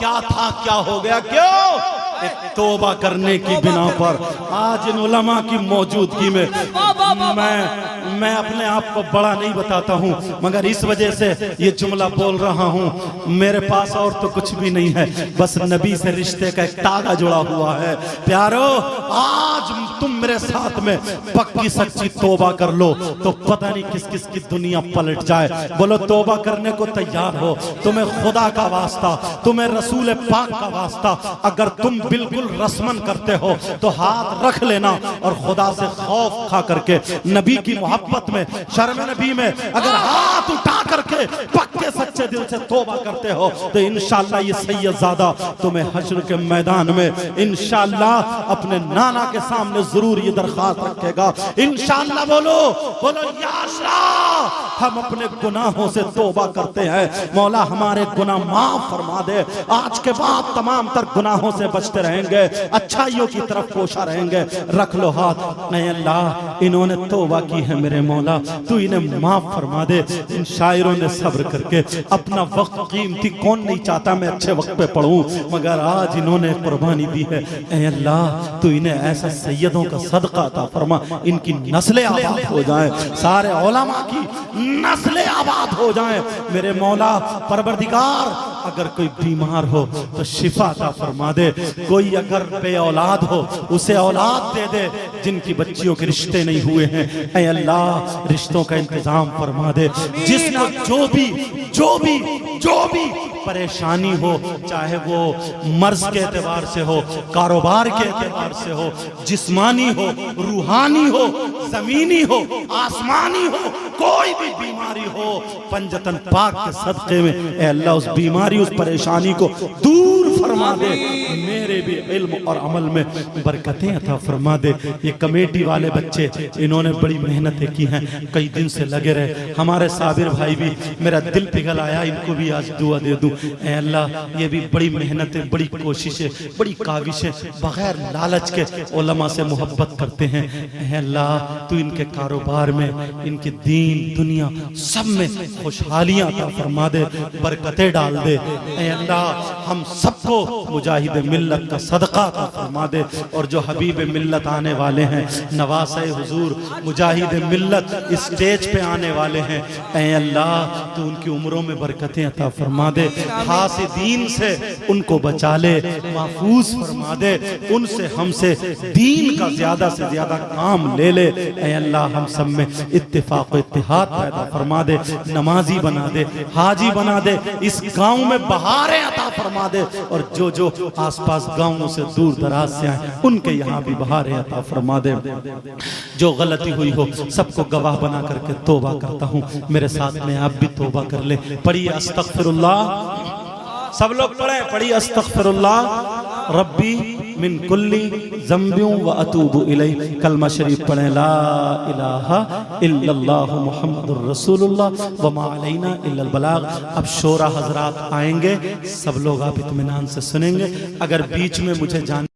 کیا تھا کیا ہو گیا، کیوں؟ ایک توبہ کرنے کی بنا پر آج ان علماء کی موجودگی میں اپنے آپ کو بڑا نہیں بتاتا ہوں، مگر اس وجہ سے یہ جملہ بول رہا ہوں، میرے پاس اور تو کچھ بھی نہیں ہے، بس نبی سے رشتے کا ایک تاغا جڑا ہوا ہے۔ پیارو، آج تم میرے ساتھ میں پکی سچی توبہ کر لو تو پتہ نہیں کس کس کی دنیا پلٹ جائے۔ بولو توبہ کرنے کو تیار ہو؟ تمہیں خدا کا واسطہ، تمہیں رسول پاک کا واسطہ، اگر تم بالکل رسمن کرتے ہو تو ہاتھ رکھ لینا، اور خدا سے خوف کھا کر کے، نبی کی محبت میں، شرم نبی میں اگر ہاتھ اٹھا کر کے پکے سچے دل سے توبہ کرتے ہو تو انشاءاللہ یہ سید زادہ تمہیں حشر کے میدان میں انشاءاللہ اپنے نانا کے سامنے ضرور یہ درخواست رکھے گا۔ انشاءاللہ بولو یا اللہ، ہم اپنے گناہوں سے توبہ کرتے ہیں، مولا ہمارے گناہ معاف فرما دے، آج کے بعد تمام تر گناہوں سے بچتے رہیں گے، اچھائیوں کی طرف کوشاں رہیں گے۔ رکھ لو ہاتھ۔ اے اللہ، انہوں نے توبہ کی ہے میرے مولا، تو انہیں معاف فرما دے۔ ان شاعروں نے صبر کر کے اپنا وقت قیمتی، کون نہیں چاہتا میں اچھے وقت پہ پڑھوں، مگر آج انہوں نے قربانی دی ہے۔ اے اللہ، تو انہیں ایسا سیدوں کا صدقہ عطا فرما، ان کی نسلیں آباد ہو جائیں، سارے علماء کی نسلیں آباد ہو جائیں میرے مولا۔ پروردگار، اگر کوئی بیمار ہو تو شفا عطا فرما دے، کوئی اگر بے اولاد ہو اسے اولاد دے دے، جن کی بچیوں کے رشتے نہیں ہوئے ہیں اے اللہ رشتوں کا انتظام فرما دے، جس کو جو بھی پریشانی ہو، چاہے وہ مرض کے اعتبار سے ہو، کاروبار کے اعتبار سے ہو، جسمانی ہو، روحانی ہو، زمینی ہو، آسمانی ہو، کوئی بھی بیماری ہو، پنجتن پاک کے صدقے میں اے اللہ اس بیماری، اس پریشانی کو دور فرما دے، میرے بھی علم اور عمل میں برکتیں عطا فرما دے۔ یہ کمیٹی والے بچے، انہوں نے بڑی محنتیں کی ہیں، کئی دن سے لگے رہے، ہمارے صابر بھائی بھی، میرا دل پگھل آیا، ان کو بھی آج دعا دے دوں۔ اے اللہ، یہ بھی بڑی محنتیں، بڑی کوششیں، بڑی کاوشیں، بغیر لالچ کے علماء سے محبت کرتے ہیں۔ اے اللہ، تو ان کے کاروبار میں، ان کے دین دنیا سب میں خوشحالیاں عطا فرما دے، برکتیں ڈال دے۔ اے اللہ، ہم سب کو مجاہد ملت کا صدقہ عطا فرما دے، اور جو حبیب ملت آنے والے ہیں، نواسہ حضور مجاہد ملت اسٹیج پہ آنے والے ہیں، اے اللہ تو ان کی عمروں میں برکتیں عطا فرما دے، حاسدین سے ان کو بچا لے، محفوظ فرما دے، ان سے ہم سے دین کا زیادہ سے زیادہ کام لے لے۔ اے اللہ، ہم سب میں اتفاق و اتحاد پیدا فرما دے، نمازی بنا دے، حاجی بنا دے، اس گاؤں میں بہاریں عطا فرما دے، اور جو آس پاس گاؤں سے دور دراز سے آئیں ان کے یہاں بھی بہاریں عطا فرما دے۔ جو غلطی ہوئی ہو سب کو گواہ بنا کر کے توبہ کرتا ہوں، میرے ساتھ میں آپ بھی توبہ کر لیں۔ پڑھیے استغفر اللہ، سب لوگ پڑھیں، پڑھیے استغفر اللہ ربی من کلی ذنب و اتوب الیہ، کلمہ شریف پڑھیں، لا الہ الا اللہ محمد الرسول اللہ وما علینا الا البلاغ۔ اب شورا حضرات آئیں گے، سب لوگ آپ اطمینان سے سنیں گے، اگر بیچ میں مجھے جان